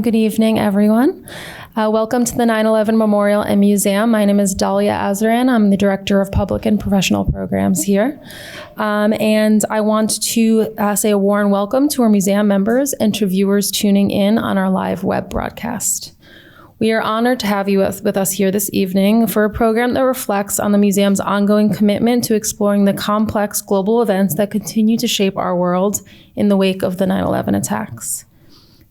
Good evening, everyone. Welcome to the 9/11 Memorial and Museum. My name is Dalia Azaran. I'm the Director of Public and Professional Programs here. And I want to say a warm welcome to our museum members and to viewers tuning in on our live web broadcast. We are honored to have you with us here this evening for a program that reflects on the museum's ongoing commitment to exploring the complex global events that continue to shape our world in the wake of the 9/11 attacks.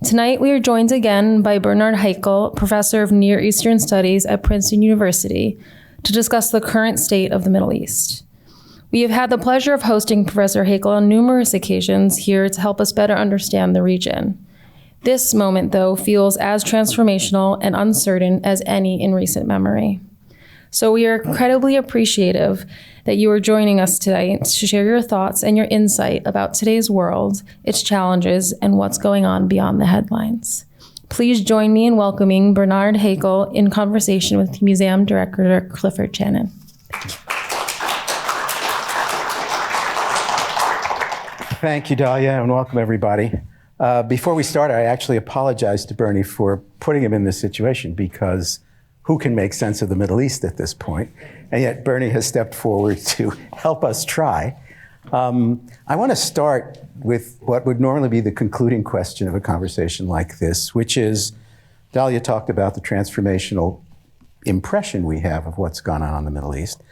Tonight, we are joined again by Bernard Haykel, Professor of Near Eastern Studies at Princeton University, to discuss the current state of the Middle East. We have had the pleasure of hosting Professor Haykel on numerous occasions here to help us better understand the region. This moment, though, feels as transformational and uncertain as any in recent memory. So we are incredibly appreciative that you are joining us today to share your thoughts and your insight about today's world, its challenges, and what's going on beyond the headlines. Please join me in welcoming Bernard Haykel in conversation with Museum Director Clifford Chanin. Thank you, Dalia, and welcome everybody. Before we start, I actually apologize to Bernie for putting him in this situation, because who can make sense of the Middle East at this point? And yet Bernie has stepped forward to help us try. I want to start with what would normally be the concluding question of a conversation like this, which is, Dalia talked about the transformational impression we have of what's gone on in the Middle East.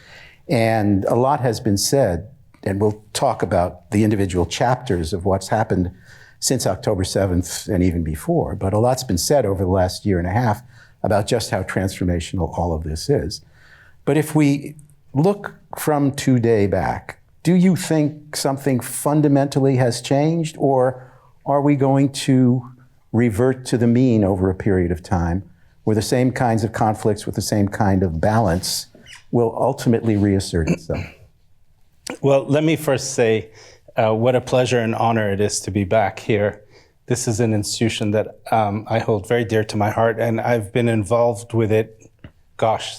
And a lot has been said, and we'll talk about the individual chapters of what's happened since October 7th and even before. But a lot's been said over the last year and a half about just how transformational all of this is. But if we look from today back, do you think something fundamentally has changed, or are we going to revert to the mean over a period of time where the same kinds of conflicts with the same kind of balance will ultimately reassert itself? Well, let me first say what a pleasure and honor it is to be back here. This is an institution that I hold very dear to my heart, and I've been involved with it,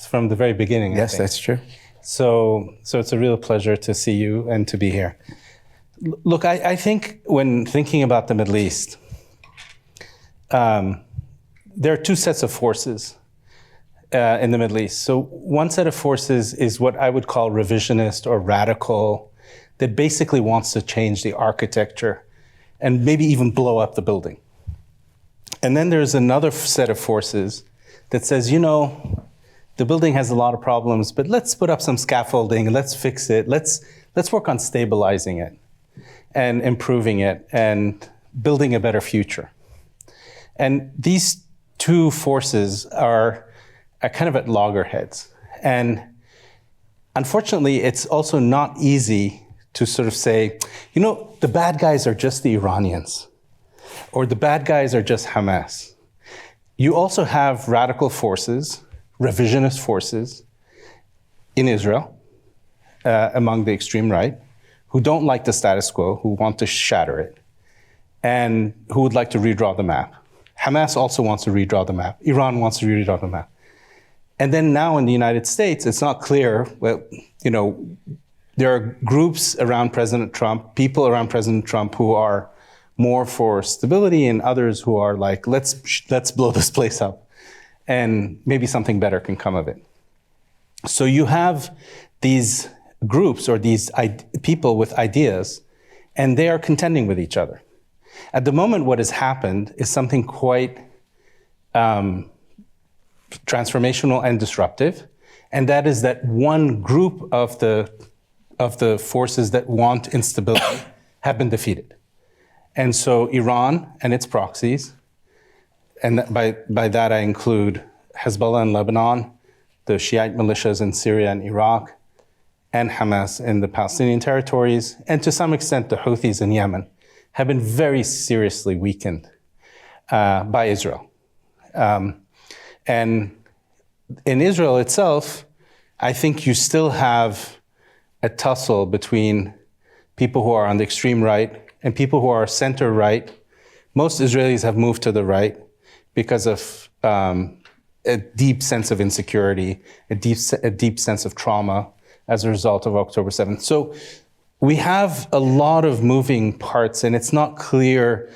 from the very beginning. Yes, that's true. So it's a real pleasure to see you and to be here. Look, I think when thinking about the Middle East, there are two sets of forces in the Middle East. So one set of forces is what I would call revisionist or radical, that basically wants to change the architecture and maybe even blow up the building. And then there's another set of forces that says, you know, the building has a lot of problems, but let's put up some scaffolding, let's fix it, let's work on stabilizing it and improving it and building a better future. And these two forces are kind of at loggerheads. And unfortunately, it's also not easy to sort of say, you know, the bad guys are just the Iranians, or the bad guys are just Hamas. You also have radical forces, revisionist forces in Israel, among the extreme right, who don't like the status quo, who want to shatter it, and who would like to redraw the map. Hamas also wants to redraw the map. Iran wants to redraw the map. And then now in the United States, it's not clear, well, you know, there are groups around President Trump, people around President Trump who are more for stability, and others who are like, let's blow this place up and maybe something better can come of it. So you have these groups or these people with ideas, and they are contending with each other. At the moment, what has happened is something quite transformational and disruptive, and that is that one group of the forces that want instability have been defeated. And so Iran and its proxies, and by that I include Hezbollah in Lebanon, the Shiite militias in Syria and Iraq, and Hamas in the Palestinian territories, and to some extent the Houthis in Yemen, have been very seriously weakened by Israel. And in Israel itself, I think you still have a tussle between people who are on the extreme right and people who are center right. Most Israelis have moved to the right because of a deep sense of insecurity, a deep sense of trauma as a result of October 7th. So we have a lot of moving parts, and it's not clear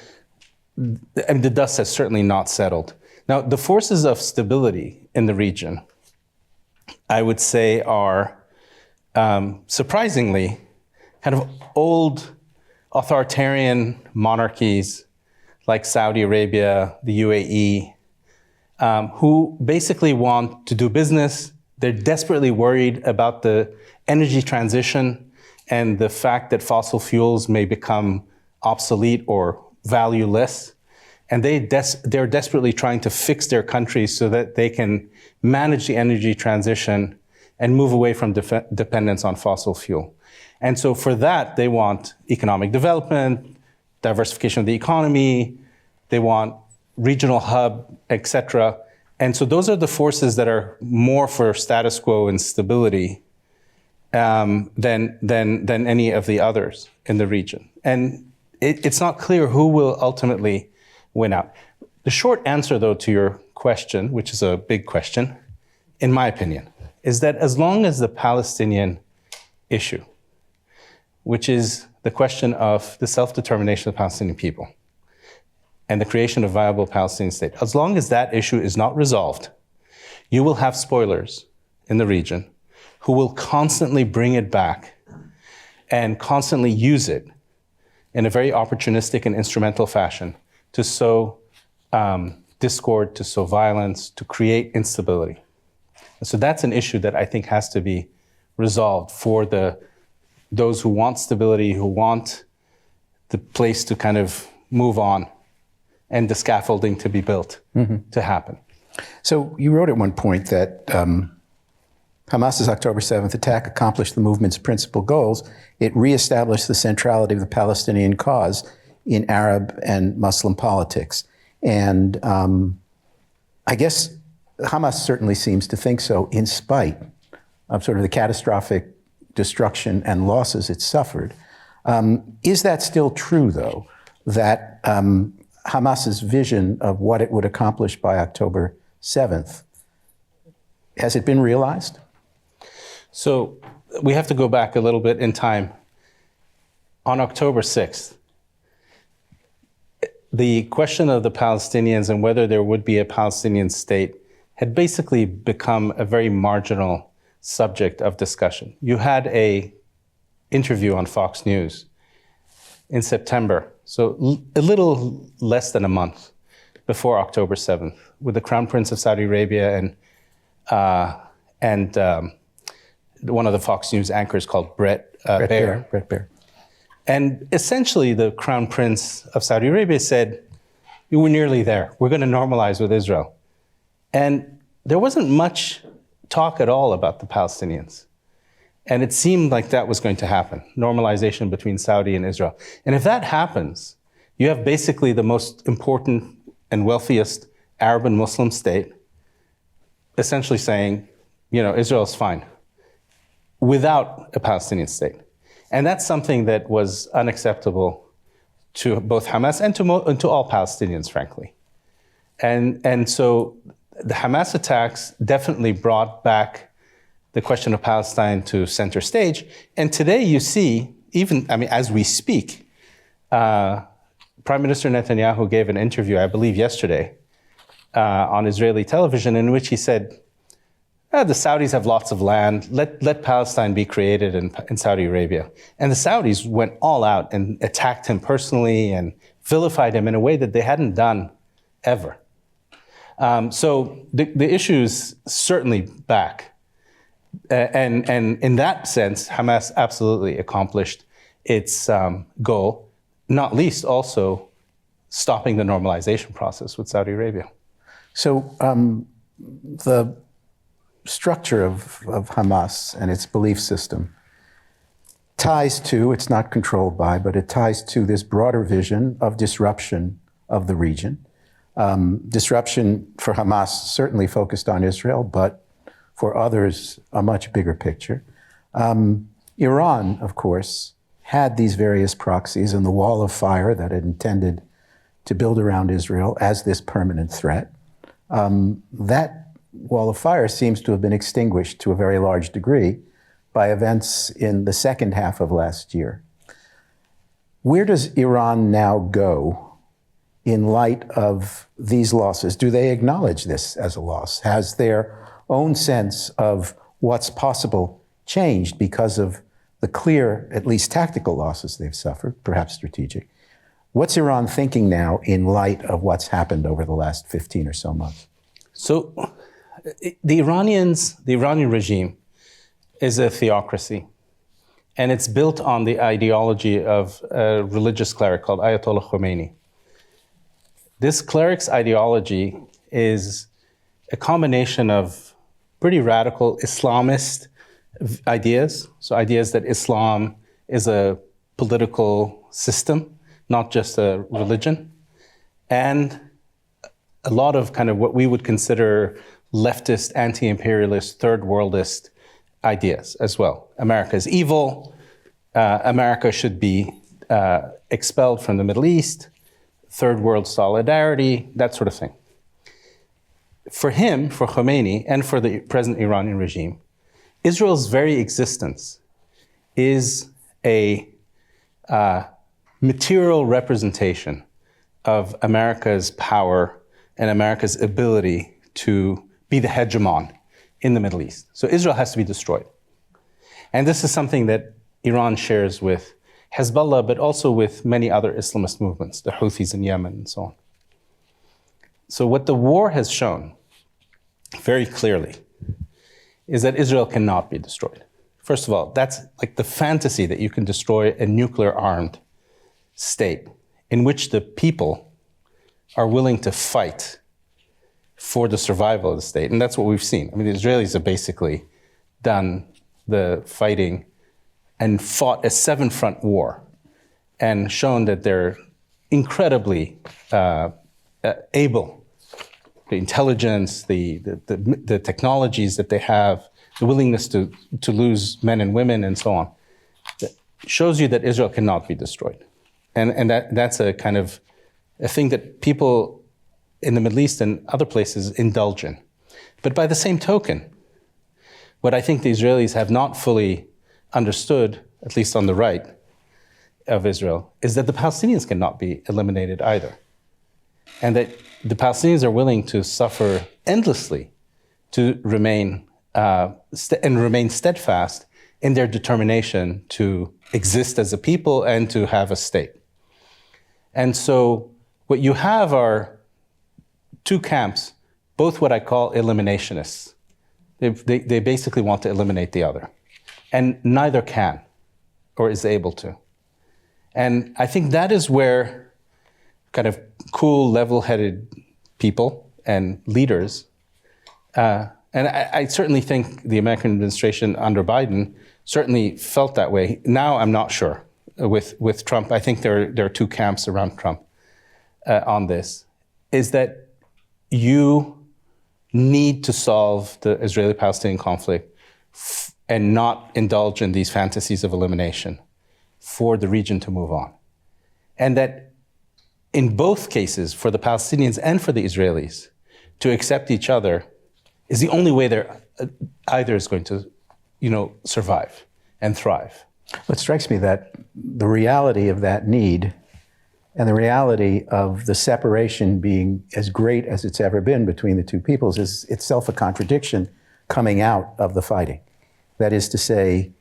the dust has certainly not settled. Now, the forces of stability in the region, I would say, are surprisingly kind of old authoritarian monarchies like Saudi Arabia, the UAE, who basically want to do business. They're desperately worried about the energy transition and the fact that fossil fuels may become obsolete or valueless. And they're desperately trying to fix their country so that they can manage the energy transition and move away from dependence on fossil fuel. And so for that, they want economic development, diversification of the economy, they want regional hub, et cetera. And so those are the forces that are more for status quo and stability than any of the others in the region. And it's not clear who will ultimately win out. The short answer, though, to your question, which is a big question, in my opinion, is that as long as the Palestinian issue, which is the question of the self-determination of the Palestinian people and the creation of a viable Palestinian state, as long as that issue is not resolved, you will have spoilers in the region who will constantly bring it back and constantly use it in a very opportunistic and instrumental fashion to sow discord, to sow violence, to create instability. And so that's an issue that I think has to be resolved for those who want stability, who want the place to kind of move on and the scaffolding to be built to happen. So you wrote at one point that Hamas's October 7th attack accomplished the movement's principal goals. It reestablished the centrality of the Palestinian cause in Arab and Muslim politics. And I guess Hamas certainly seems to think so, in spite of sort of the catastrophic destruction and losses it suffered. Is that still true, though, that Hamas's vision of what it would accomplish by October 7th, has it been realized? So we have to go back a little bit in time. On October 6th, the question of the Palestinians and whether there would be a Palestinian state had basically become a very marginal subject of discussion. You had an interview on Fox News in September, so a little less than a month before October 7th, with the Crown Prince of Saudi Arabia and one of the Fox News anchors called Brett Baier. And essentially, the Crown Prince of Saudi Arabia said, "You were nearly there. We're going to normalize with Israel." And there wasn't much talk at all about the Palestinians. And it seemed like that was going to happen, normalization between Saudi and Israel. And if that happens, you have basically the most important and wealthiest Arab and Muslim state essentially saying, Israel's fine, without a Palestinian state. And that's something that was unacceptable to both Hamas and to all Palestinians, frankly. And so the Hamas attacks definitely brought back the question of Palestine to center stage. And today you see, as we speak, Prime Minister Netanyahu gave an interview, I believe yesterday, on Israeli television, in which he said, the Saudis have lots of land, let Palestine be created in Saudi Arabia. And the Saudis went all out and attacked him personally and vilified him in a way that they hadn't done ever. So the issue is certainly back. And in that sense, Hamas absolutely accomplished its goal, not least also stopping the normalization process with Saudi Arabia. So the structure of Hamas and its belief system ties to, it's not controlled by, but it ties to this broader vision of disruption of the region. Disruption for Hamas certainly focused on Israel, but for others, a much bigger picture. Iran, of course, had these various proxies and the wall of fire that it intended to build around Israel as this permanent threat. That wall of fire seems to have been extinguished to a very large degree by events in the second half of last year. Where does Iran now go in light of these losses? Do they acknowledge this as a loss? Has their own sense of what's possible changed because of the clear, at least tactical losses they've suffered, perhaps strategic? What's Iran thinking now in light of what's happened over the last 15 or so months? So the Iranian regime is a theocracy, and it's built on the ideology of a religious cleric called Ayatollah Khomeini. This cleric's ideology is a combination of pretty radical Islamist ideas, so ideas that Islam is a political system, not just a religion, and a lot of kind of what we would consider leftist, anti-imperialist, third worldist ideas as well. America is evil, America should be expelled from the Middle East, third world solidarity, that sort of thing. For him, for Khomeini, and for the present Iranian regime, Israel's very existence is a material representation of America's power and America's ability to be the hegemon in the Middle East. So Israel has to be destroyed. And this is something that Iran shares with Hezbollah, but also with many other Islamist movements, the Houthis in Yemen and so on. So what the war has shown very clearly is that Israel cannot be destroyed. First of all, that's like the fantasy that you can destroy a nuclear-armed state in which the people are willing to fight for the survival of the state. And that's what we've seen. I mean, the Israelis have basically done the fighting and fought a seven-front war and shown that they're incredibly able. The intelligence, the technologies that they have, the willingness to lose men and women and so on, that shows you that Israel cannot be destroyed. And that's a kind of a thing that people in the Middle East and other places indulge in. But by the same token, what I think the Israelis have not fully understood, at least on the right of Israel, is that the Palestinians cannot be eliminated either. And that the Palestinians are willing to suffer endlessly to remain remain steadfast in their determination to exist as a people and to have a state. And so what you have are two camps, both what I call eliminationists. They basically want to eliminate the other. And neither can or is able to. And I think that is where kind of cool, level-headed people and leaders, and I certainly think the American administration under Biden certainly felt that way. Now I'm not sure with Trump. I think there are two camps around Trump on this, is that you need to solve the Israeli-Palestinian conflict and not indulge in these fantasies of elimination for the region to move on. And that in both cases, for the Palestinians and for the Israelis, to accept each other is the only way either is going to, survive and thrive. It strikes me that the reality of that need and the reality of the separation being as great as it's ever been between the two peoples is itself a contradiction coming out of the fighting. That is to say,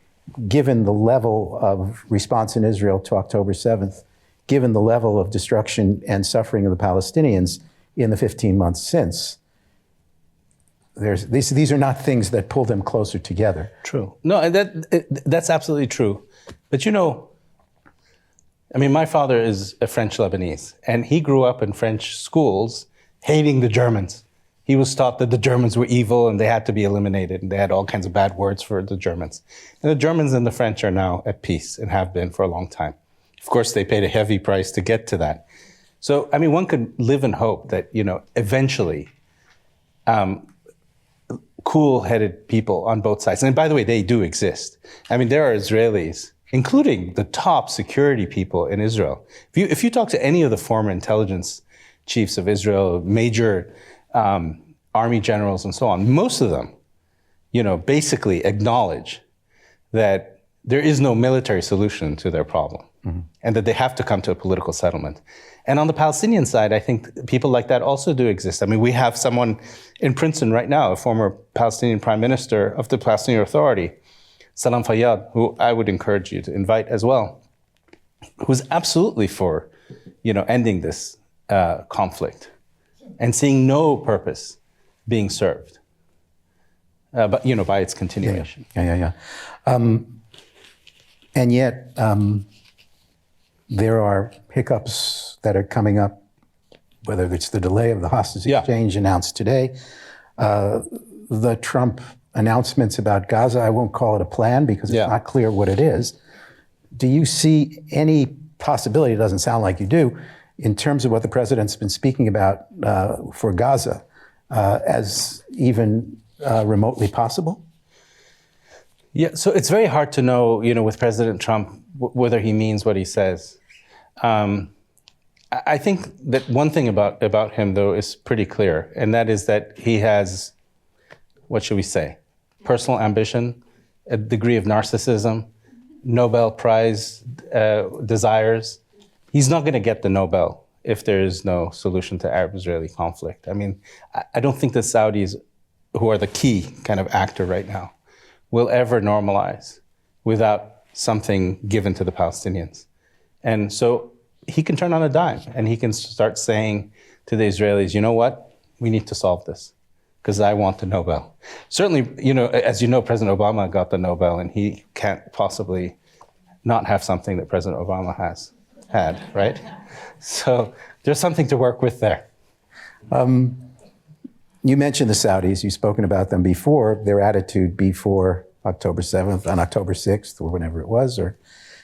given the level of response in Israel to October 7th, given the level of destruction and suffering of the Palestinians in the 15 months since, these are not things that pull them closer together. True. No, and that's absolutely true. But my father is a French Lebanese, and he grew up in French schools hating the Germans. He was taught that the Germans were evil and they had to be eliminated, and they had all kinds of bad words for the Germans. And the Germans and the French are now at peace and have been for a long time. Of course, they paid a heavy price to get to that. So, one could live in hope that, eventually, cool-headed people on both sides, and by the way, they do exist. There are Israelis, including the top security people in Israel. If you talk to any of the former intelligence chiefs of Israel, major army generals and so on, most of them, basically acknowledge that there is no military solution to their problem. and that they have to come to a political settlement. And on the Palestinian side, I think people like that also do exist. I mean, we have someone in Princeton right now, a former Palestinian prime minister of the Palestinian Authority, Salam Fayyad, who I would encourage you to invite as well, who's absolutely for, ending this conflict and seeing no purpose being served, but by its continuation. Yeah. And yet, there are hiccups that are coming up, whether it's the delay of the hostage exchange announced today, the Trump announcements about Gaza. I won't call it a plan because it's not clear what it is. Do you see any possibility, it doesn't sound like you do, in terms of what the president's been speaking about for Gaza as even remotely possible? Yeah, so it's very hard to know, with President Trump, whether he means what he says. I think that one thing about him, though, is pretty clear, and that is that he has, what should we say, personal ambition, a degree of narcissism, Nobel Prize desires. He's not going to get the Nobel if there is no solution to Arab-Israeli conflict. I mean, I don't think the Saudis, who are the key kind of actor right now, will ever normalize without something given to the Palestinians. And so he can turn on a dime and he can start saying to the Israelis, you know what, we need to solve this because I want the Nobel. Certainly, as you know, President Obama got the Nobel and he can't possibly not have something that President Obama has had, right? So there's something to work with there. You mentioned the Saudis. You've spoken about them before. Their attitude before October 7th, on October 6th, or whenever it was, or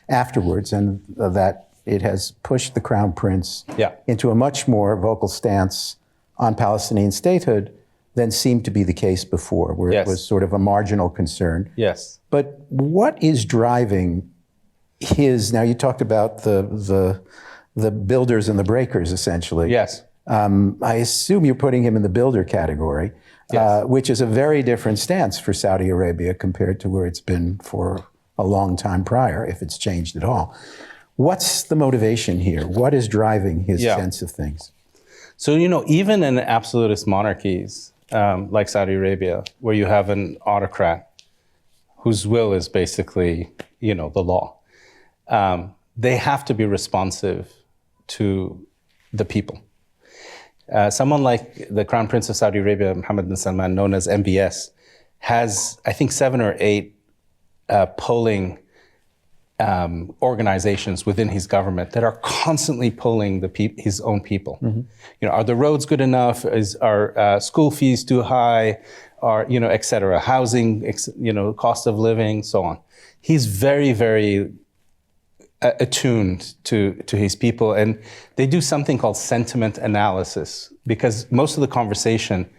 afterwards, and that it has pushed the Crown Prince into a much more vocal stance on Palestinian statehood than seemed to be the case before, where it was sort of a marginal concern. Yes. But what is driving his, now you talked about the builders and the breakers, essentially. Yes. I assume you're putting him in the builder category, which is a very different stance for Saudi Arabia compared to where it's been for a long time prior, if it's changed at all. What's the motivation here? What is driving his sense of things? So, even in absolutist monarchies like Saudi Arabia, where you have an autocrat whose will is basically, the law, they have to be responsive to the people. Someone like the Crown Prince of Saudi Arabia, Mohammed bin Salman, known as MBS, has, I think, 7 or 8 polling organizations within his government that are constantly polling his own people. Mm-hmm. Are the roads good enough? Are school fees too high? Are, et cetera, housing, cost of living, so on. He's very, very attuned to his people, and they do something called sentiment analysis, because most of the conversation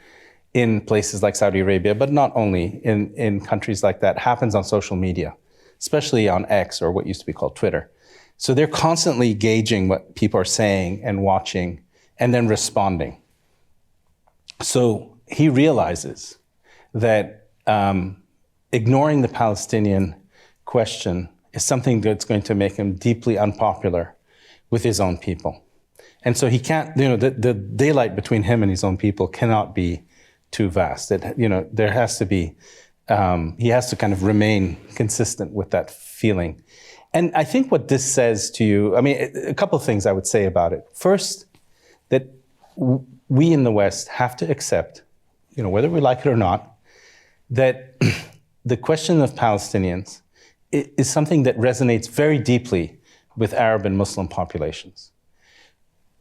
in places like Saudi Arabia, but not only in countries like that, happens on social media, especially on X, or what used to be called Twitter. So they're constantly gauging what people are saying and watching and then responding. So he realizes that ignoring the Palestinian question is something that's going to make him deeply unpopular with his own people. And so he can't, the daylight between him and his own people cannot be too vast. There has to be, he has to kind of remain consistent with that feeling. And I think what this says to you, a couple of things I would say about it. First, that we in the West have to accept, whether we like it or not, that the question of Palestinians is something that resonates very deeply with Arab and Muslim populations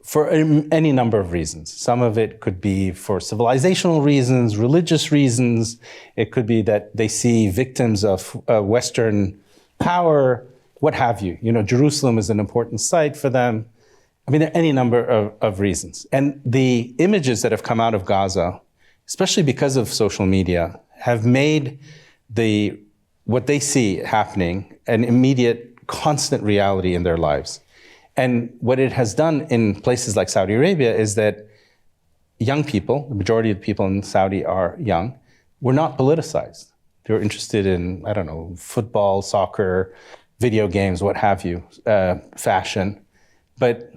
for any number of reasons. Some of it could be for civilizational reasons, religious reasons. It could be that they see victims of Western power, what have you. Jerusalem is an important site for them. There are any number of reasons. And the images that have come out of Gaza, especially because of social media, have made what they see happening an immediate, constant reality in their lives. And what it has done in places like Saudi Arabia is that young people, the majority of the people in Saudi are young, were not politicized. They were interested in, football, soccer, video games, what have you, fashion. But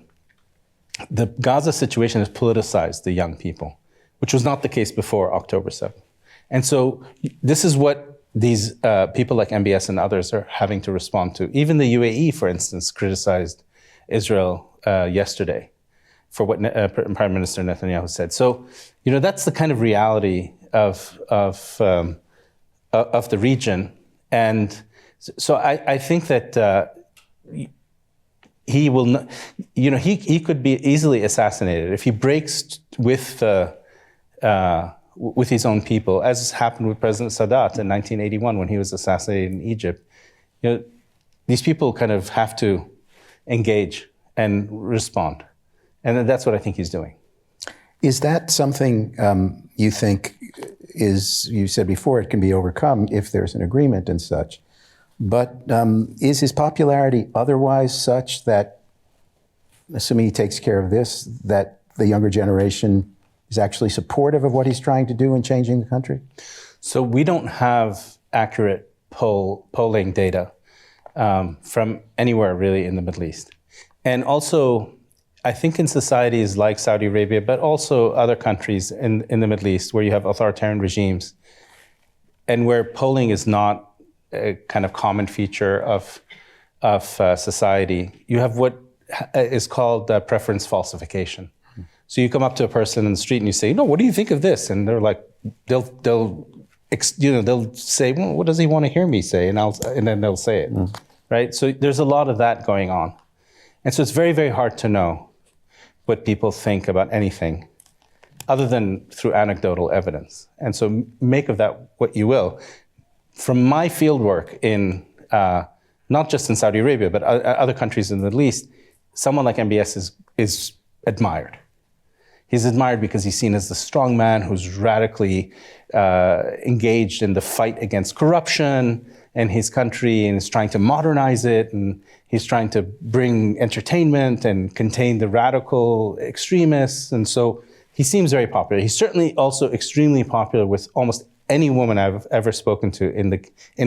the Gaza situation has politicized the young people, which was not the case before October 7th. And so this is what these people like MBS and others are having to respond to. Even the UAE, for instance, criticized Israel yesterday for what Prime Minister Netanyahu said. So, that's the kind of reality of the region. And so I think that he will not, he could be easily assassinated if he breaks with his own people, as happened with President Sadat in 1981 when he was assassinated in Egypt. These people kind of have to engage and respond. And that's what I think he's doing. Is that something you think is, you said before, it can be overcome if there's an agreement and such, but is his popularity otherwise such that, assuming he takes care of this, that the younger generation is actually supportive of what he's trying to do in changing the country? So we don't have accurate polling data from anywhere really in the Middle East. And also, I think in societies like Saudi Arabia, but also other countries in the Middle East where you have authoritarian regimes and where polling is not a kind of common feature of society, you have what is called preference falsification. So you come up to a person in the street and you say, what do you think of this? And they're like, they'll say, well, what does he want to hear me say? And then they'll say it, right? So there's a lot of that going on. And so it's very, very hard to know what people think about anything other than through anecdotal evidence. And so make of that what you will. From my field work in, not just in Saudi Arabia, but other countries in the Middle East, someone like MBS is admired. He's admired because he's seen as the strong man who's radically engaged in the fight against corruption in his country and is trying to modernize it, and he's trying to bring entertainment and contain the radical extremists. And so he seems very popular. He's certainly also extremely popular with almost any woman I've ever spoken to in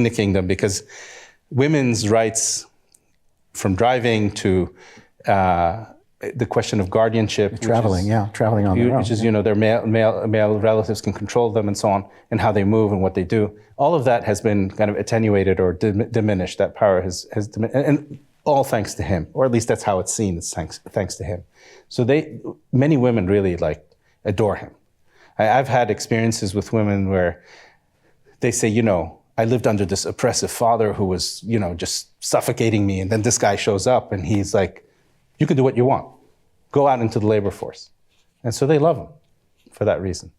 the kingdom, because women's rights, from driving to the question of guardianship, traveling on their own, which is their male relatives can control them and so on, and how they move and what they do. All of that has been kind of attenuated or diminished. That power has diminished, and all thanks to him, or at least that's how it's seen. It's thanks to him. So many women really adore him. I've had experiences with women where they say, I lived under this oppressive father who was, just suffocating me, and then this guy shows up and he's like, you can do what you want. Go out into the labor force. And so they love him for that reason.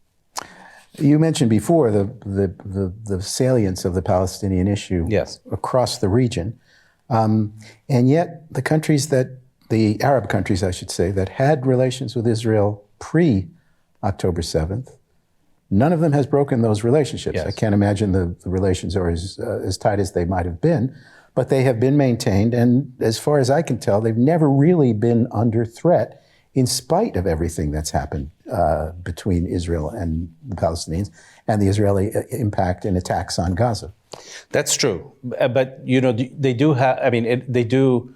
You mentioned before the salience of the Palestinian issue across the region. And yet the Arab countries, I should say, that had relations with Israel pre-October 7th, none of them has broken those relationships. Yes. I can't imagine the relations are as tight as they might have been, but they have been maintained. And as far as I can tell, they've never really been under threat in spite of everything that's happened between Israel and the Palestinians and the Israeli impact and attacks on Gaza. That's true. But, they do have, they do,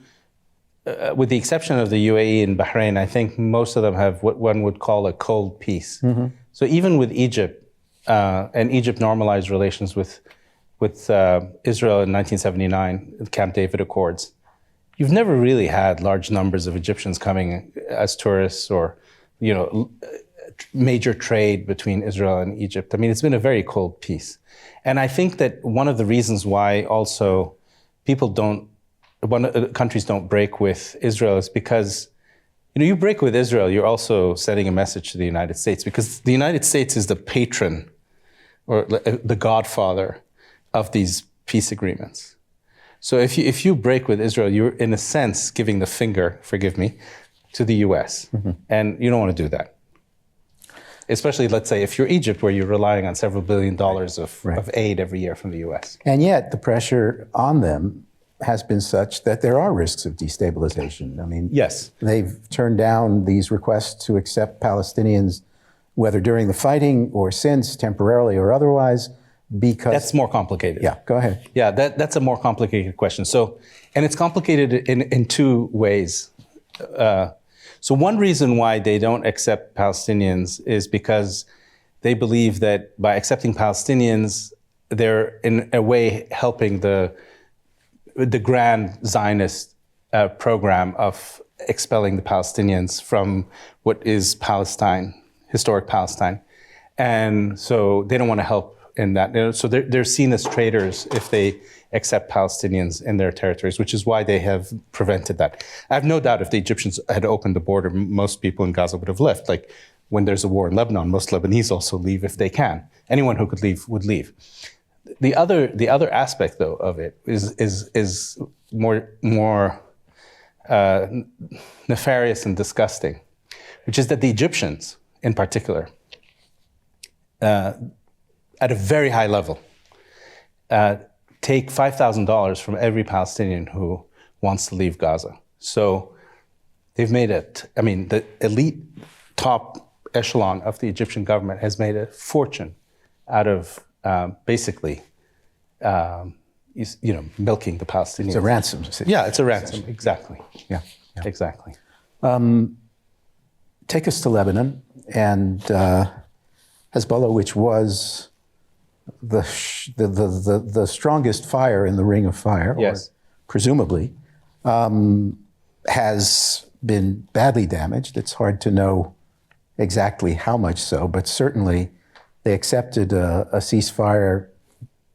with the exception of the UAE and Bahrain, I think most of them have what one would call a cold peace. Mm-hmm. So even with Egypt, and Egypt normalized relations with Israel in 1979, the Camp David Accords, you've never really had large numbers of Egyptians coming as tourists or, major trade between Israel and Egypt. It's been a very cold peace. And I think that one of the reasons why also countries don't break with Israel is because, you break with Israel, you're also sending a message to the United States, because the United States is the patron or the godfather of these peace agreements. So if you break with Israel, you're in a sense giving the finger, forgive me, to the US. Mm-hmm. And you don't want to do that. Especially, let's say, if you're Egypt, where you're relying on several $1 billion of aid every year from the US. And yet the pressure on them has been such that there are risks of destabilization. Yes. They've turned down these requests to accept Palestinians, whether during the fighting or since, temporarily or otherwise. because... That's more complicated. Yeah, go ahead. Yeah, that's a more complicated question. So, and it's complicated in two ways. So one reason why they don't accept Palestinians is because they believe that by accepting Palestinians, they're in a way helping the grand Zionist program of expelling the Palestinians from what is Palestine, historic Palestine. And so they don't want to help in that. So they're seen as traitors if they accept Palestinians in their territories, which is why they have prevented that. I have no doubt if the Egyptians had opened the border, most people in Gaza would have left. Like when there's a war in Lebanon, most Lebanese also leave if they can. Anyone who could leave would leave. The other aspect, though, of it is more nefarious and disgusting, which is that the Egyptians, in particular, at a very high level, take $5,000 from every Palestinian who wants to leave Gaza. So they've made it, I mean, the elite top echelon of the Egyptian government has made a fortune out of basically, milking the Palestinians. It's a ransom. Yeah, it's a ransom, exactly. Yeah. Exactly. Take us to Lebanon and Hezbollah, which was the strongest fire in the ring of fire, yes, or presumably, has been badly damaged. It's hard to know exactly how much so, but certainly they accepted a ceasefire,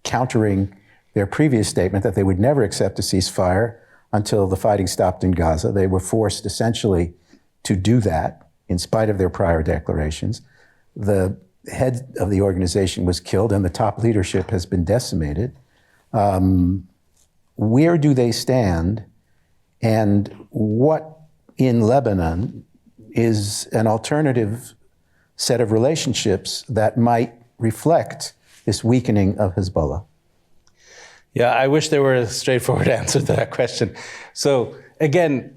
countering their previous statement that they would never accept a ceasefire until the fighting stopped in Gaza. They were forced essentially to do that in spite of their prior declarations. The head of the organization was killed and the top leadership has been decimated. Where do they stand, and what in Lebanon is an alternative set of relationships that might reflect this weakening of Hezbollah? Yeah, I wish there were a straightforward answer to that question. So again,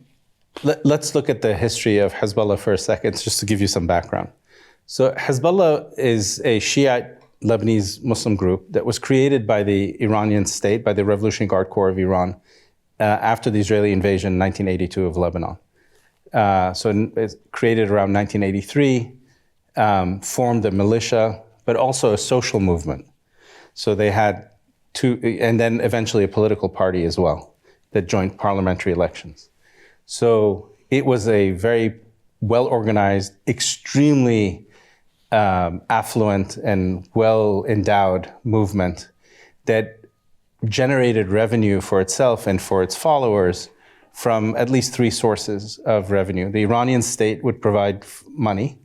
let's look at the history of Hezbollah for a second, just to give you some background. So Hezbollah is a Shiite Lebanese Muslim group that was created by the Iranian state, by the Revolutionary Guard Corps of Iran, after the Israeli invasion in 1982 of Lebanon. So it's created around 1983, formed a militia, but also a social movement. So they had and then eventually a political party as well that joined parliamentary elections. So it was a very well-organized, extremely affluent and well-endowed movement that generated revenue for itself and for its followers from at least three sources of revenue. The Iranian state would provide money.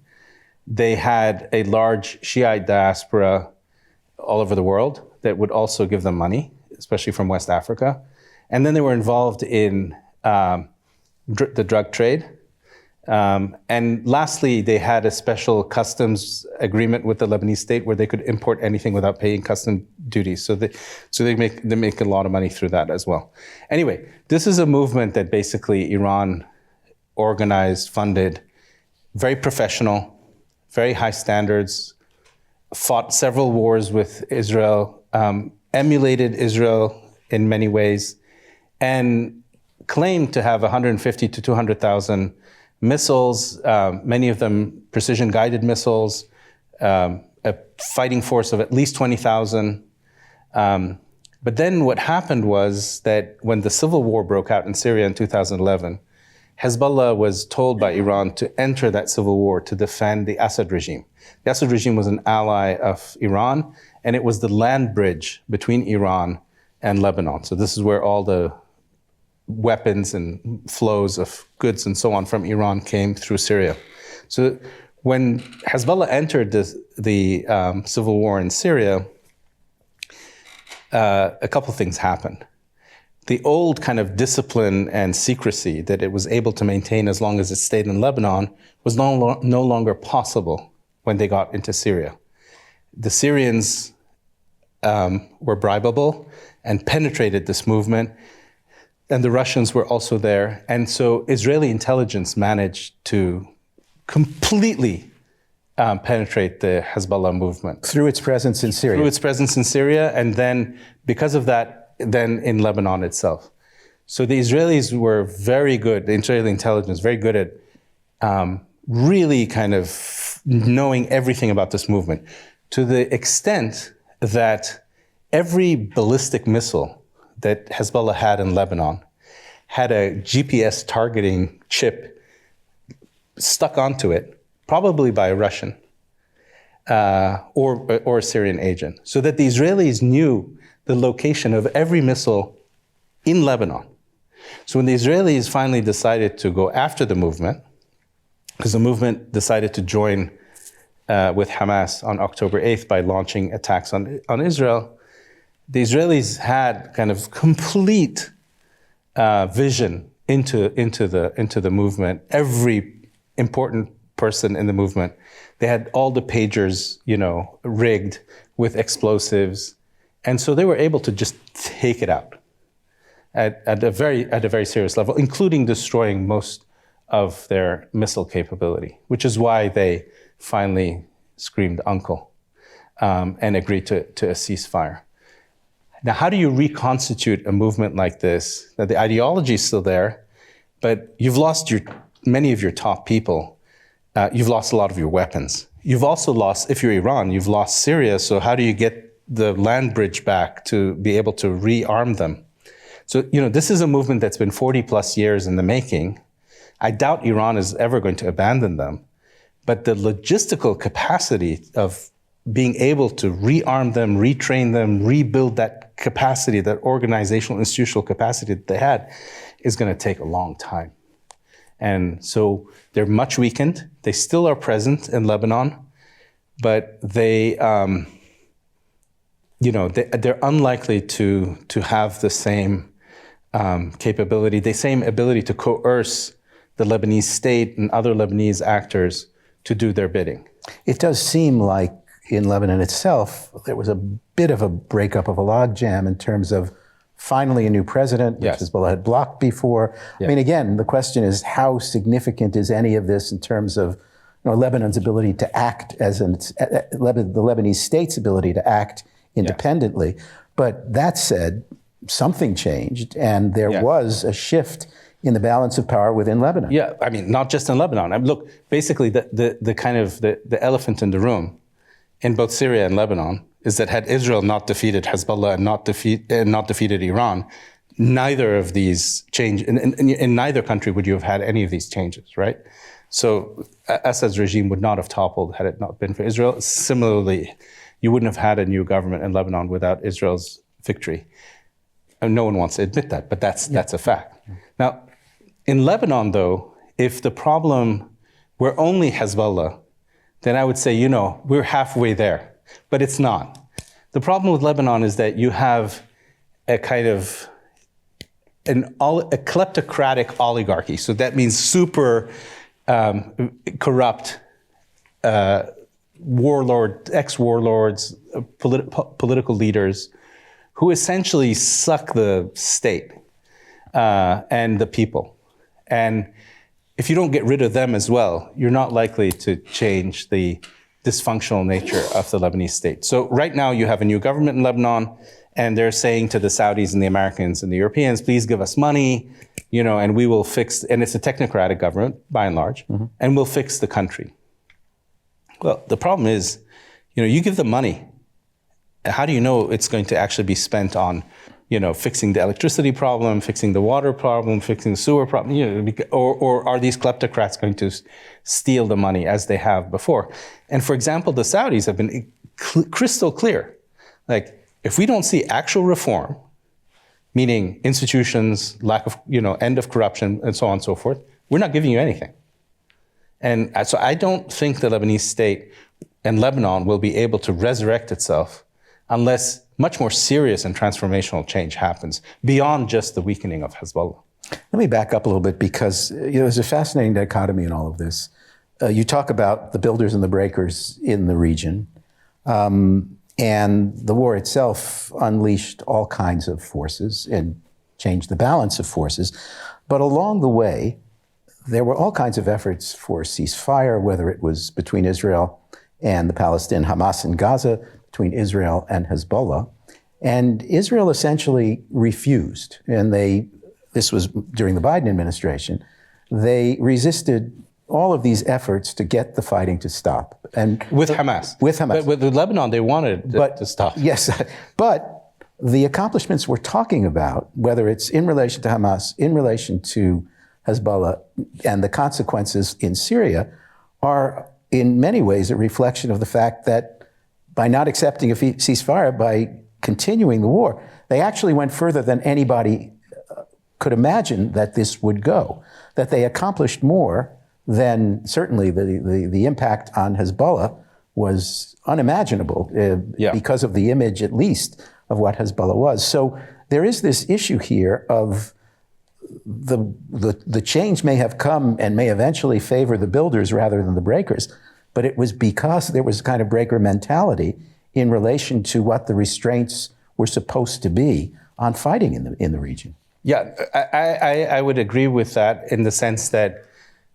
They had a large Shiite diaspora all over the world that would also give them money, especially from West Africa. And then they were involved in the drug trade. And lastly, they had a special customs agreement with the Lebanese state where they could import anything without paying custom duties. So they make a lot of money through that as well. Anyway, this is a movement that basically Iran organized, funded, very professional, very high standards, fought several wars with Israel, emulated Israel in many ways, and claimed to have 150 to 200,000 missiles, many of them precision-guided missiles, a fighting force of at least 20,000. But then what happened was that when the civil war broke out in Syria in 2011, Hezbollah was told by Iran to enter that civil war to defend the Assad regime. The Assad regime was an ally of Iran, and it was the land bridge between Iran and Lebanon. So this is where all the weapons and flows of goods and so on from Iran came through Syria. So when Hezbollah entered the civil war in Syria, a couple things happened. The old kind of discipline and secrecy that it was able to maintain as long as it stayed in Lebanon was no longer possible when they got into Syria. The Syrians were bribable and penetrated this movement, and the Russians were also there. And so Israeli intelligence managed to completely penetrate the Hezbollah movement. Through its presence in Syria. Through its presence in Syria, and then because of that, then in Lebanon itself. So the Israelis were very good, the Israeli intelligence, very good at really kind of knowing everything about this movement, to the extent that every ballistic missile that Hezbollah had in Lebanon had a GPS targeting chip stuck onto it, probably by a Russian or a Syrian agent, so that the Israelis knew the location of every missile in Lebanon. So when the Israelis finally decided to go after the movement, because the movement decided to join with Hamas on October 8th by launching attacks on Israel, the Israelis had kind of complete vision into the movement. Every important person in the movement, they had all the pagers, rigged with explosives, and so they were able to just take it out at a very serious level, including destroying most of their missile capability, which is why they finally screamed uncle and agreed to a ceasefire. Now, how do you reconstitute a movement like this? Now, the ideology is still there, but you've lost many of your top people. You've lost a lot of your weapons. You've also lost, if you're Iran, you've lost Syria. So how do you get the land bridge back to be able to rearm them? So, this is a movement that's been 40 plus years in the making. I doubt Iran is ever going to abandon them, but the logistical capacity of being able to rearm them, retrain them, rebuild that capacity, that organizational, institutional capacity that they had, is going to take a long time. And so they're much weakened. They still are present in Lebanon, but they're unlikely to have the same capability, the same ability to coerce the Lebanese state and other Lebanese actors to do their bidding. It does seem like in Lebanon itself, there was a bit of a breakup of a logjam in terms of finally a new president, which Yes. Hezbollah had blocked before. Yeah. I mean, again, the question is how significant is any of this in terms of Lebanon's ability to act the Lebanese state's ability to act independently. Yeah. But that said, something changed, and there was a shift in the balance of power within Lebanon. Yeah, I mean, not just in Lebanon. Look, basically, the elephant in the room in both Syria and Lebanon is that had Israel not defeated Hezbollah and not defeated Iran, neither of these change in neither country would you have had any of these changes, right? So Assad's regime would not have toppled had it not been for Israel. Similarly, you wouldn't have had a new government in Lebanon without Israel's victory. And no one wants to admit that, but that's a fact. Now, in Lebanon, though, if the problem were only Hezbollah, then I would say, we're halfway there, but it's not. The problem with Lebanon is that you have a kind of a kleptocratic oligarchy. So that means super corrupt ex-warlords, political leaders who essentially suck the state and the people. And if you don't get rid of them as well, you're not likely to change the dysfunctional nature of the Lebanese state. So right now you have a new government in Lebanon, and they're saying to the Saudis and the Americans and the Europeans, please give us money, and we will fix, and it's a technocratic government by and large, and we'll fix the country. Well, the problem is, you give them money. How do you know it's going to actually be spent on, fixing the electricity problem, fixing the water problem, fixing the sewer problem, or are these kleptocrats going to steal the money as they have before? And for example, the Saudis have been crystal clear. Like, if we don't see actual reform, meaning institutions, lack of, end of corruption, and so on and so forth, we're not giving you anything. And so I don't think the Lebanese state and Lebanon will be able to resurrect itself unless much more serious and transformational change happens beyond just the weakening of Hezbollah. Let me back up a little bit because there's a fascinating dichotomy in all of this. You talk about the builders and the breakers in the region, and the war itself unleashed all kinds of forces and changed the balance of forces. But along the way, there were all kinds of efforts for ceasefire, whether it was between Israel and the Palestinian Hamas in Gaza, between Israel and Hezbollah. And Israel essentially refused, and this was during the Biden administration, they resisted all of these efforts to get the fighting to stop. And with Hamas. With Hamas. But with Lebanon, they wanted to stop. Yes, but the accomplishments we're talking about, whether it's in relation to Hamas, in relation to Hezbollah, and the consequences in Syria, are in many ways a reflection of the fact that by not accepting a ceasefire, by continuing the war, they actually went further than anybody could imagine that this would go, that they accomplished more than certainly the impact on Hezbollah was unimaginable because of the image, at least, of what Hezbollah was. So there is this issue here of the change may have come and may eventually favor the builders rather than the breakers, but it was because there was a kind of breaker mentality in relation to what the restraints were supposed to be on fighting in the region. Yeah, I would agree with that in the sense that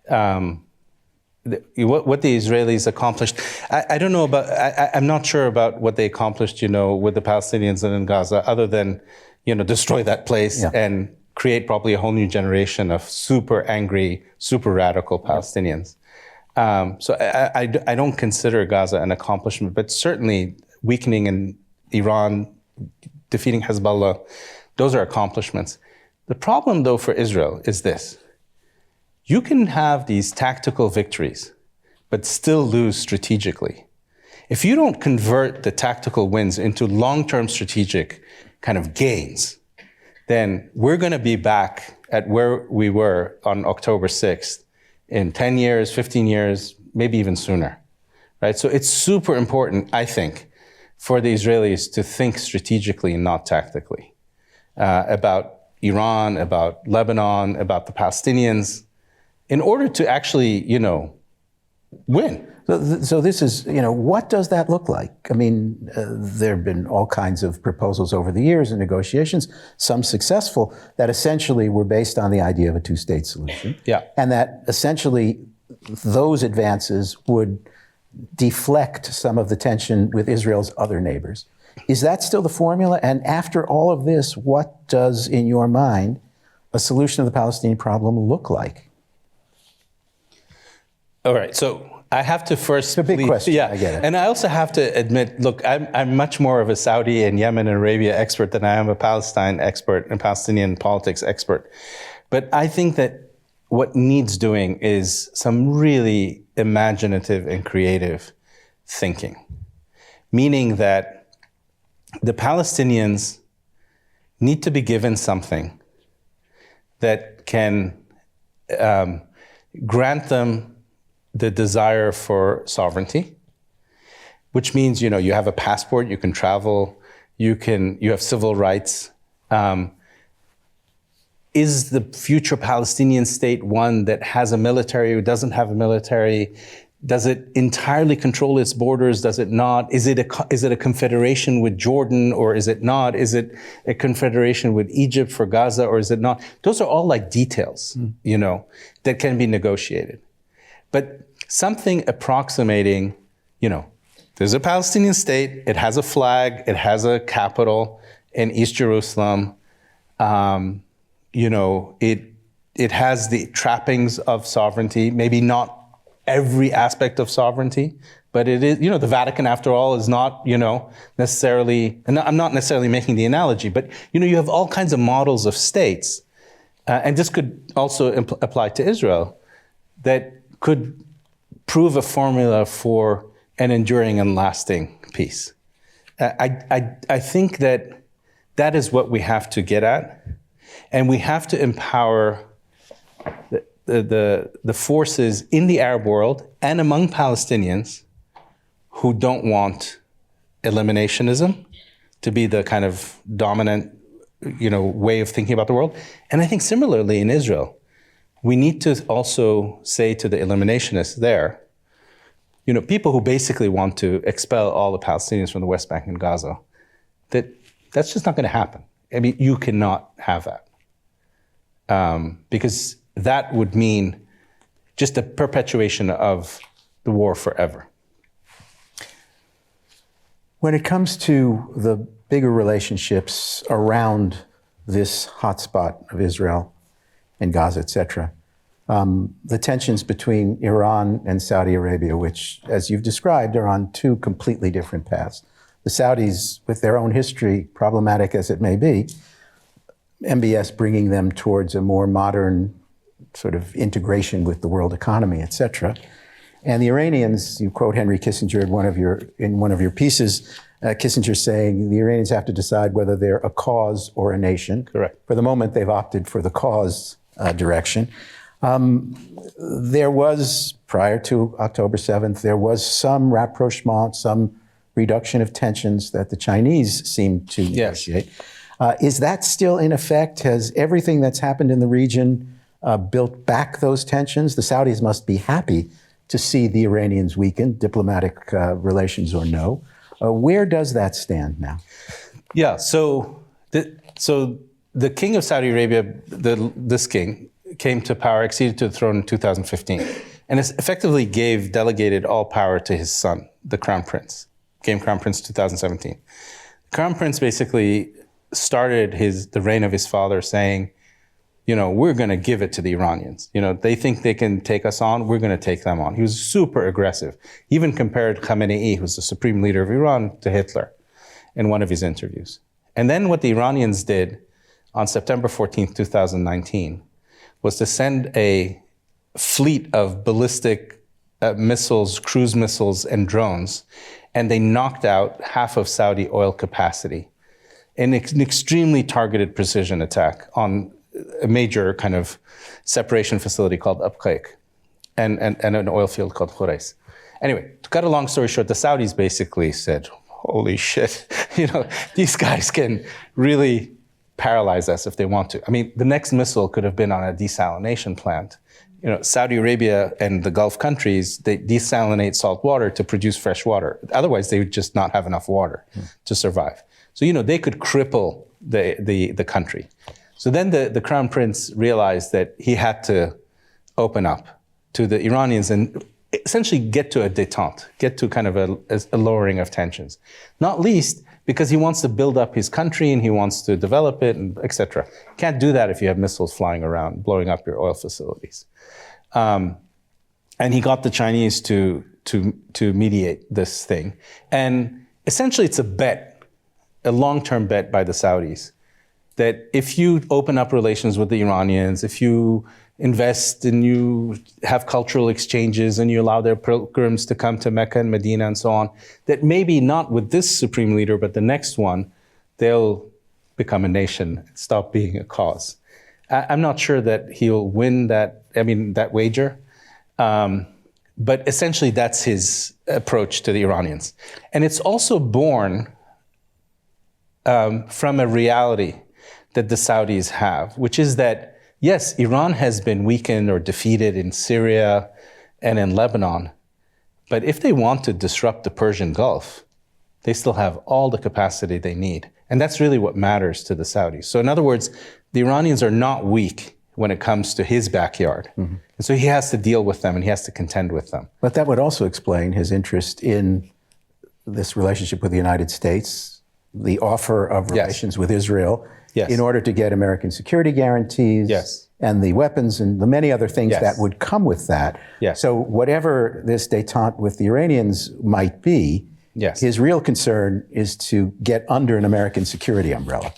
what the Israelis accomplished, I don't know about, I'm not sure about what they accomplished, with the Palestinians and in Gaza, other than, destroy that place and create probably a whole new generation of super angry, super radical Palestinians. So I don't consider Gaza an accomplishment, but certainly weakening in Iran, defeating Hezbollah, those are accomplishments. The problem, though, for Israel is this. You can have these tactical victories, but still lose strategically. If you don't convert the tactical wins into long-term strategic kind of gains, then we're going to be back at where we were on October 6th in 10 years, 15 years, maybe even sooner, right? So it's super important, I think, for the Israelis to think strategically and not tactically about Iran, about Lebanon, about the Palestinians, in order to actually, win. So this is, what does that look like? I mean, there have been all kinds of proposals over the years and negotiations, some successful, that essentially were based on the idea of a two-state solution. Yeah. And that essentially those advances would deflect some of the tension with Israel's other neighbors. Is that still the formula? And after all of this, what does, in your mind, a solution of the Palestinian problem look like? All right, so I have to first... It's a big question, I get it. And I also have to admit, look, I'm much more of a Saudi and Yemen and Arabia expert than I am a Palestine expert and Palestinian politics expert. But I think that what needs doing is some really imaginative and creative thinking, meaning that the Palestinians need to be given something that can grant them the desire for sovereignty, which means, you have a passport, you can travel, you have civil rights. Is the future Palestinian state one that has a military or doesn't have a military? Does it entirely control its borders? Does it not? Is it a confederation with Jordan or is it not? Is it a confederation with Egypt for Gaza or is it not? Those are all like details, that can be negotiated. But something approximating, there's a Palestinian state, it has a flag, it has a capital in East Jerusalem, it has the trappings of sovereignty, maybe not every aspect of sovereignty, but it is, the Vatican, after all, is not, necessarily, and I'm not necessarily making the analogy, but, you have all kinds of models of states, and this could also apply to Israel, that could prove a formula for an enduring and lasting peace. I think that is what we have to get at, and we have to empower the forces in the Arab world and among Palestinians who don't want eliminationism to be the kind of dominant, way of thinking about the world. And I think similarly in Israel, we need to also say to the eliminationists there, people who basically want to expel all the Palestinians from the West Bank and Gaza, that's just not going to happen. I mean, you cannot have that. Because that would mean just a perpetuation of the war forever. When it comes to the bigger relationships around this hotspot of Israel and Gaza, et cetera, the tensions between Iran and Saudi Arabia, which, as you've described, are on two completely different paths. The Saudis, with their own history, problematic as it may be, MBS bringing them towards a more modern sort of integration with the world economy, et cetera. And the Iranians, you quote Henry Kissinger in one of your pieces, Kissinger saying the Iranians have to decide whether they're a cause or a nation. Correct. For the moment, they've opted for the cause direction. There was, prior to October 7th, there was some rapprochement, some reduction of tensions that the Chinese seemed to negotiate. Is that still in effect? Has everything that's happened in the region built back those tensions? The Saudis must be happy to see the Iranians weaken, diplomatic relations or no. Where does that stand now? Yeah, so the king of Saudi Arabia, this king, came to power, acceded to the throne in 2015, and effectively delegated all power to his son, the crown prince. Became crown prince in 2017. The crown prince basically started the reign of his father saying, we're going to give it to the Iranians. They think they can take us on. We're going to take them on. He was super aggressive. He even compared Khamenei, who's the supreme leader of Iran, to Hitler in one of his interviews. And then what the Iranians did on September 14th, 2019, was to send a fleet of ballistic missiles, cruise missiles, and drones, and they knocked out half of Saudi oil capacity in an extremely targeted precision attack on a major kind of separation facility called Abqaiq and an oil field called Khurais. Anyway, to cut a long story short, the Saudis basically said, holy shit, these guys can really paralyze us if they want to. I mean, the next missile could have been on a desalination plant. Saudi Arabia and the Gulf countries, they desalinate salt water to produce fresh water. Otherwise, they would just not have enough water to survive. So, they could cripple the country. So then the crown prince realized that he had to open up to the Iranians and essentially get to a détente, get to kind of a lowering of tensions. Not least because he wants to build up his country and he wants to develop it, and et cetera. Can't do that if you have missiles flying around, blowing up your oil facilities. And he got the Chinese to mediate this thing. And essentially it's a long-term bet by the Saudis, that if you open up relations with the Iranians, if you invest and you have cultural exchanges and you allow their pilgrims to come to Mecca and Medina and so on, that maybe not with this supreme leader, but the next one, they'll become a nation, stop being a cause. I'm not sure that he'll win that wager. But essentially that's his approach to the Iranians. And it's also born from a reality that the Saudis have, which is that, yes, Iran has been weakened or defeated in Syria and in Lebanon, but if they want to disrupt the Persian Gulf, they still have all the capacity they need. And that's really what matters to the Saudis. So in other words, the Iranians are not weak when it comes to his backyard. Mm-hmm. And so he has to deal with them and he has to contend with them. But that would also explain his interest in this relationship with the United States, the offer of relations with Israel, in order to get American security guarantees, and the weapons and the many other things that would come with that. So whatever this détente with the Iranians might be, his real concern is to get under an American security umbrella.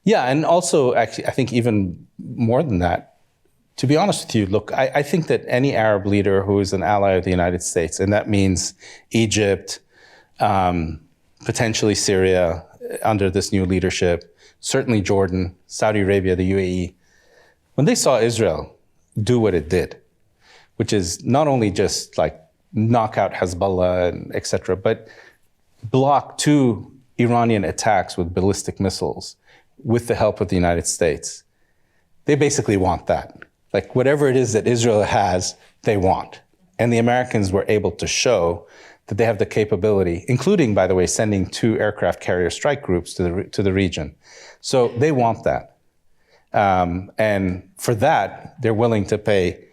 Yeah, and also, actually, I think even more than that, to be honest with you, look, I think that any Arab leader who is an ally of the United States, and that means Egypt, potentially Syria under this new leadership, certainly Jordan, Saudi Arabia, the UAE, when they saw Israel do what it did, which is not only just like knock out Hezbollah and et cetera, but block 2 Iranian attacks with ballistic missiles with the help of the United States, they basically want that. Like whatever it is that Israel has, they want. And the Americans were able to show that they have the capability, including, by the way, sending 2 aircraft carrier strike groups to the region. So they want that. And for that, they're willing to pay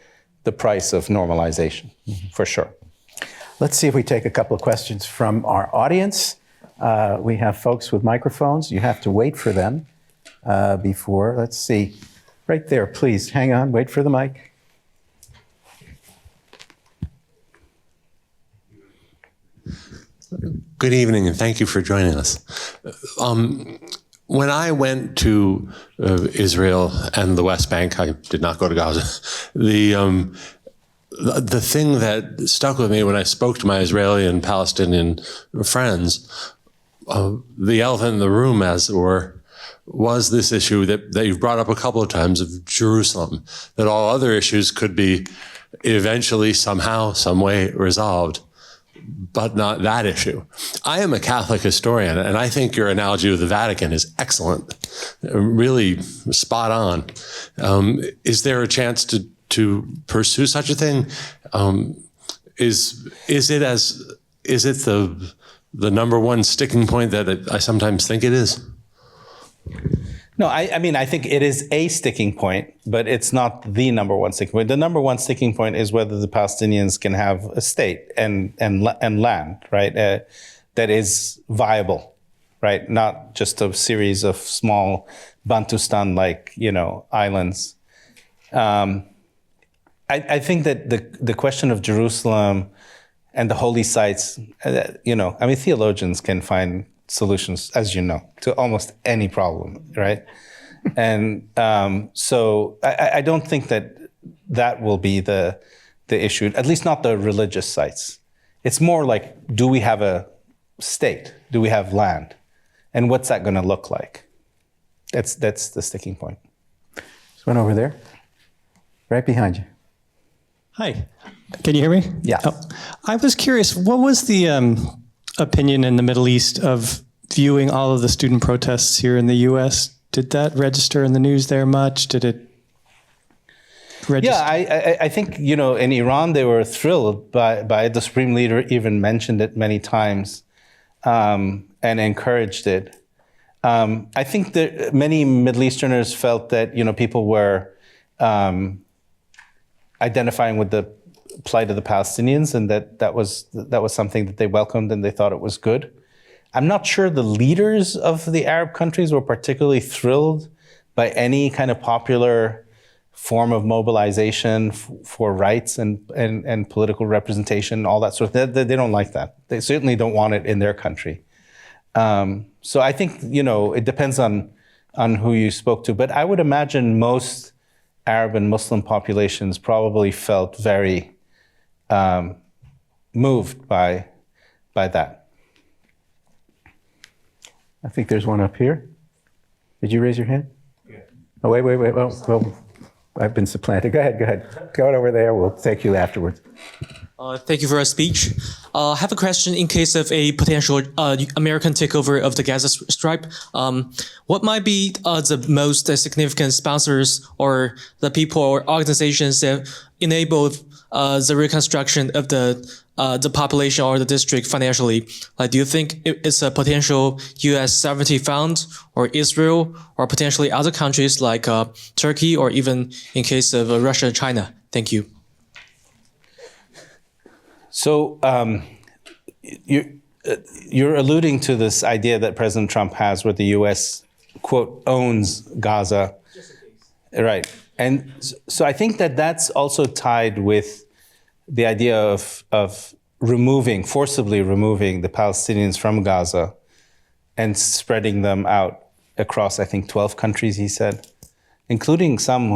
the price of normalization, for sure. Let's see if we take a couple of questions from our audience. We have folks with microphones. You have to wait for them before. Let's see. Right there, please. Hang on. Wait for the mic. Good evening, and thank you for joining us. When I went to Israel and the West Bank, I did not go to Gaza. The thing that stuck with me when I spoke to my Israeli and Palestinian friends, the elephant in the room, as it were, was this issue that you've brought up a couple of times of Jerusalem, that all other issues could be eventually somehow, some way resolved, but not that issue. I am a Catholic historian, and I think your analogy with the Vatican is excellent, really spot on. Is there a chance to pursue such a thing? Is it the number one sticking point that I sometimes think it is? No, I mean, I think it is a sticking point, but it's not the number one sticking point. The number one sticking point is whether the Palestinians can have a state and land, right, that is viable, right? Not just a series of small Bantustan-like, islands. I think that the question of Jerusalem and the holy sites, theologians can find solutions, as you know, to almost any problem, right? And so I don't think that will be the issue, at least not the religious sites. It's more like, do we have a state? Do we have land? And what's that going to look like? That's the sticking point. There's one over there, right behind you. Hi, can you hear me? Yeah. Oh, I was curious, what was the opinion in the Middle East of viewing all of the student protests here in the U.S.? Did that register in the news there much? Did it register? Yeah, I think, in Iran, they were thrilled by it. The supreme leader even mentioned it many times and encouraged it. I think that many Middle Easterners felt that, people were identifying with the plight of the Palestinians, and that was something that they welcomed and they thought it was good. I'm not sure the leaders of the Arab countries were particularly thrilled by any kind of popular form of mobilization for rights and political representation, all that sort of thing. They don't like that. They certainly don't want it in their country. So I think, it depends on who you spoke to. But I would imagine most Arab and Muslim populations probably felt very moved by that. I think there's one up here. Did you raise your hand? Yeah. Oh, wait. Well, I've been supplanted. Go ahead. Go over there. We'll take you afterwards. Thank you for your speech. I have a question in case of a potential American takeover of the Gaza Strip. What might be the most significant sponsors or the people or organizations that enable the reconstruction of the population or the district financially? Do you think it's a potential U.S. sovereignty fund or Israel or potentially other countries like Turkey or even in case of Russia and China? Thank you. So you're alluding to this idea that President Trump has where the U.S., quote, owns Gaza. Right. And so I think that that's also tied with the idea of forcibly removing the Palestinians from Gaza and spreading them out across, I think, 12 countries, he said, including some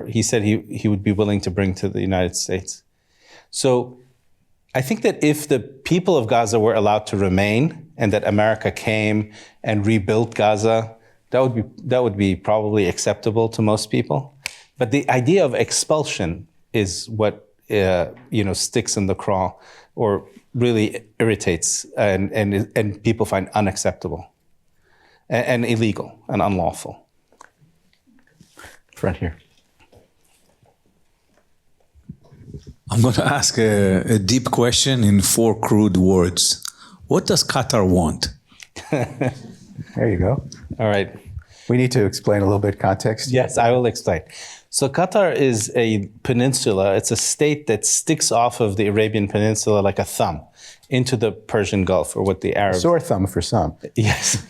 he said he would be willing to bring to the United States. So I think that if the people of Gaza were allowed to remain and that America came and rebuilt Gaza, that would be probably acceptable to most people. But the idea of expulsion is what sticks in the craw or really irritates and people find unacceptable and illegal and unlawful. Front here. I'm going to ask a deep question in 4 crude words. What does Qatar want? There you go. All right. We need to explain a little bit context. Yes, I will explain. So Qatar is a peninsula. It's a state that sticks off of the Arabian Peninsula like a thumb into the Persian Gulf, or what the Arabs... Sore thumb for some. Yes,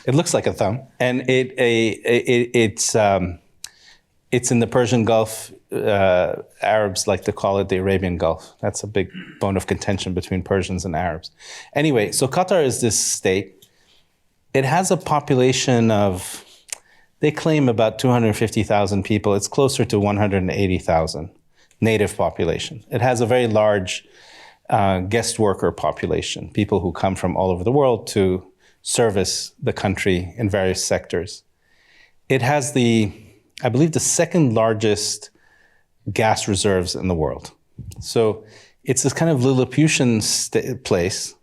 it looks like a thumb, and it's in the Persian Gulf. Arabs like to call it the Arabian Gulf. That's a big bone of contention between Persians and Arabs. Anyway, so Qatar is this state. It has a population of, they claim about 250,000 people. It's closer to 180,000 native population. It has a very large guest worker population, people who come from all over the world to service the country in various sectors. It has I believe, the second largest gas reserves in the world. So it's this kind of Lilliputian place,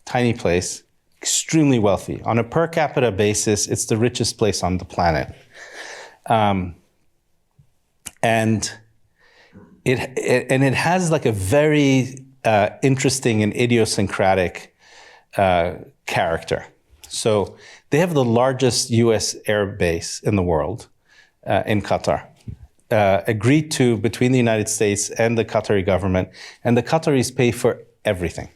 tiny place, extremely wealthy. On a per capita basis, it's the richest place on the planet. And it has like a very interesting and idiosyncratic character. So they have the largest U.S. air base in the world, in Qatar, agreed to between the United States and the Qatari government, and the Qataris pay for everything.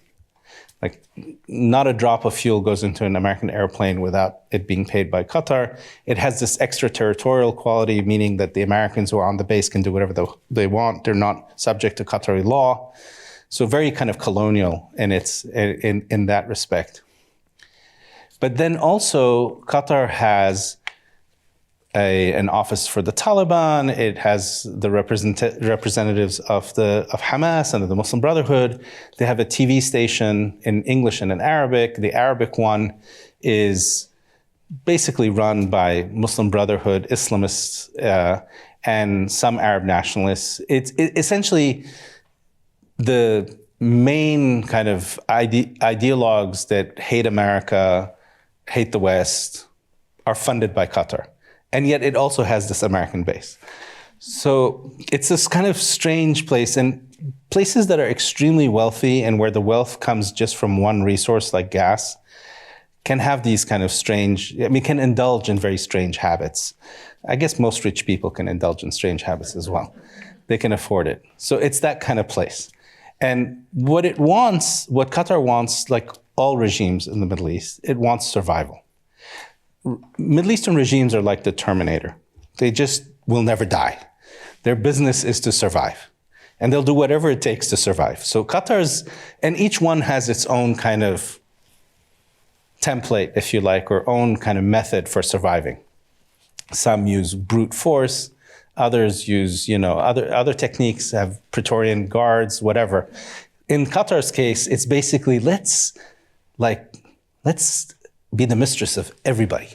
Like, not a drop of fuel goes into an American airplane without it being paid by Qatar. It has this extraterritorial quality, meaning that the Americans who are on the base can do whatever they want. They're not subject to Qatari law. So very kind of colonial in that respect. But then also, Qatar has an office for the Taliban. It has the representatives of Hamas and of the Muslim Brotherhood. They have a TV station in English and in Arabic. The Arabic one is basically run by Muslim Brotherhood, Islamists, and some Arab nationalists. It's essentially the main kind of ideologues that hate America, hate the West, are funded by Qatar. And yet it also has this American base. So it's this kind of strange place, and places that are extremely wealthy and where the wealth comes just from one resource like gas can have these kind of can indulge in very strange habits. I guess most rich people can indulge in strange habits as well. They can afford it. So it's that kind of place. And what Qatar wants, like all regimes in the Middle East, it wants survival. Middle Eastern regimes are like the Terminator. They just will never die. Their business is to survive. And they'll do whatever it takes to survive. So and each one has its own kind of template, if you like, or own kind of method for surviving. Some use brute force, others use, other techniques, have Praetorian guards, whatever. In Qatar's case, it's basically let's be the mistress of everybody.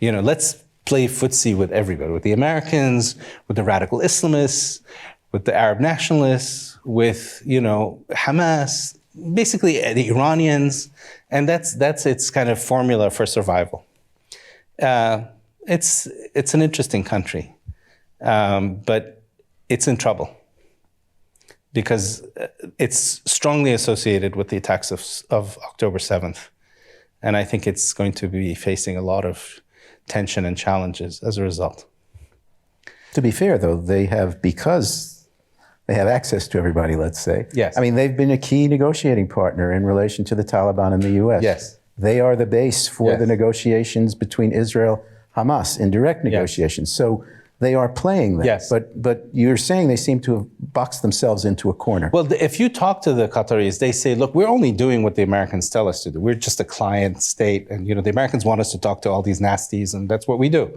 Let's play footsie with everybody, with the Americans, with the radical Islamists, with the Arab nationalists, with, Hamas, basically the Iranians. And that's its kind of formula for survival. It's an interesting country, but it's in trouble because it's strongly associated with the attacks of October 7th. And I think it's going to be facing a lot of tension and challenges as a result. To be fair, though, because they have access to everybody, let's say. Yes. I mean, they've been a key negotiating partner in relation to the Taliban and the U.S. Yes. They are the base for Yes. the negotiations between Israel-Hamas, in direct negotiations. Yes. So they are playing that. Yes. But you're saying they seem to have boxed themselves into a corner. Well, if you talk to the Qataris, they say, look, we're only doing what the Americans tell us to do. We're just a client state. And, the Americans want us to talk to all these nasties, and that's what we do.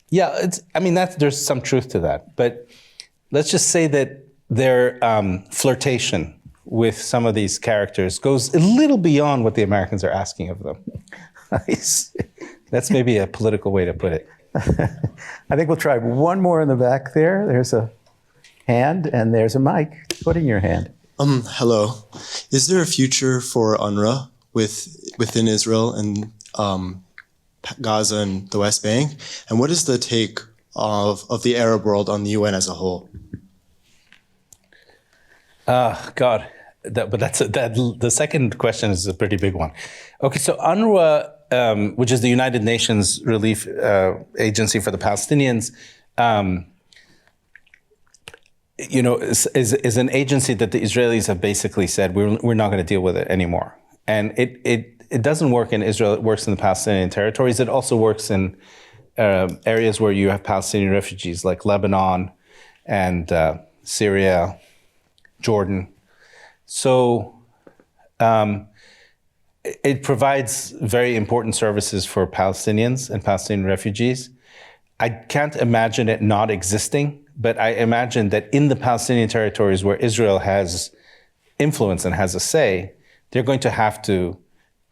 Yeah, there's some truth to that. But let's just say that their flirtation with some of these characters goes a little beyond what the Americans are asking of them. Nice. That's maybe a political way to put it. I think we'll try one more in the back there. There's a hand and there's a mic. Put in your hand. Hello. Is there a future for UNRWA within Israel and Gaza and the West Bank? And what is the take of the Arab world on the UN as a whole? God, the second question is a pretty big one. Okay, so UNRWA, which is the United Nations Relief Agency for the Palestinians, is an agency that the Israelis have basically said, we're not going to deal with it anymore. And it doesn't work in Israel. It works in the Palestinian territories. It also works in areas where you have Palestinian refugees like Lebanon and Syria, Jordan. So it provides very important services for Palestinians and Palestinian refugees. I can't imagine it not existing, but I imagine that in the Palestinian territories where Israel has influence and has a say, they're going to have to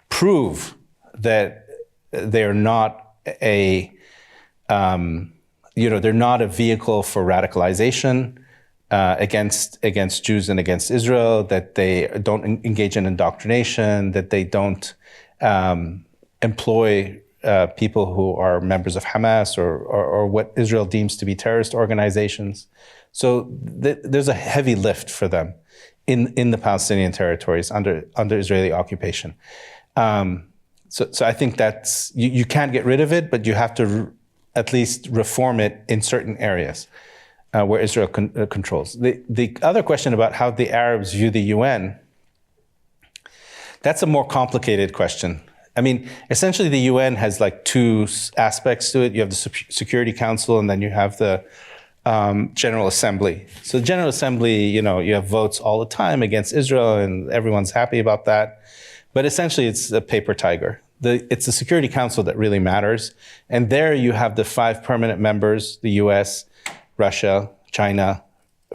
prove that they're not they're not a vehicle for radicalization against Jews and against Israel, that they don't engage in indoctrination, that they don't employ people who are members of Hamas or what Israel deems to be terrorist organizations. So there's a heavy lift for them in the Palestinian territories under Israeli occupation. So I think that's, you can't get rid of it, but you have to at least reform it in certain areas where Israel controls. The other question about how the Arabs view the UN, that's a more complicated question. I mean, essentially the UN has like two aspects to it. You have the Security Council, and then you have the General Assembly. So the General Assembly, you have votes all the time against Israel, and everyone's happy about that. But essentially, it's a paper tiger. It's the Security Council that really matters. And there you have the 5 permanent members, the US, Russia, China,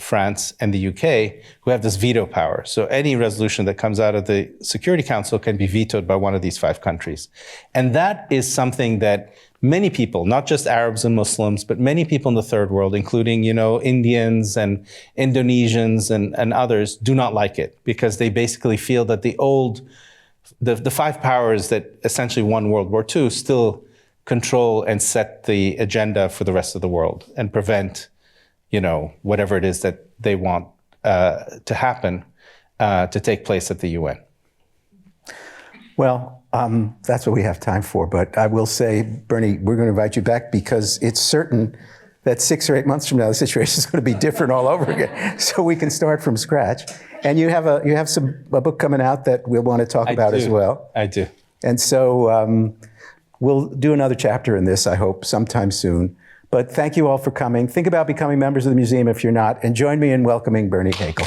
France, and the UK, who have this veto power. So any resolution that comes out of the Security Council can be vetoed by one of these 5 countries. And that is something that many people, not just Arabs and Muslims, but many people in the third world, including, Indians and Indonesians and others, do not like it, because they basically feel that the 5 powers that essentially won World War II still control and set the agenda for the rest of the world and prevent, whatever it is that they want to happen to take place at the UN. Well, that's what we have time for. But I will say, Bernie, we're going to invite you back because it's certain that 6 or 8 months from now, the situation is going to be different all over again. So we can start from scratch. And you have a book coming out that we'll want to talk about as well. I do. And so we'll do another chapter in this, I hope, sometime soon. But thank you all for coming. Think about becoming members of the museum if you're not, and join me in welcoming Bernie Haykel.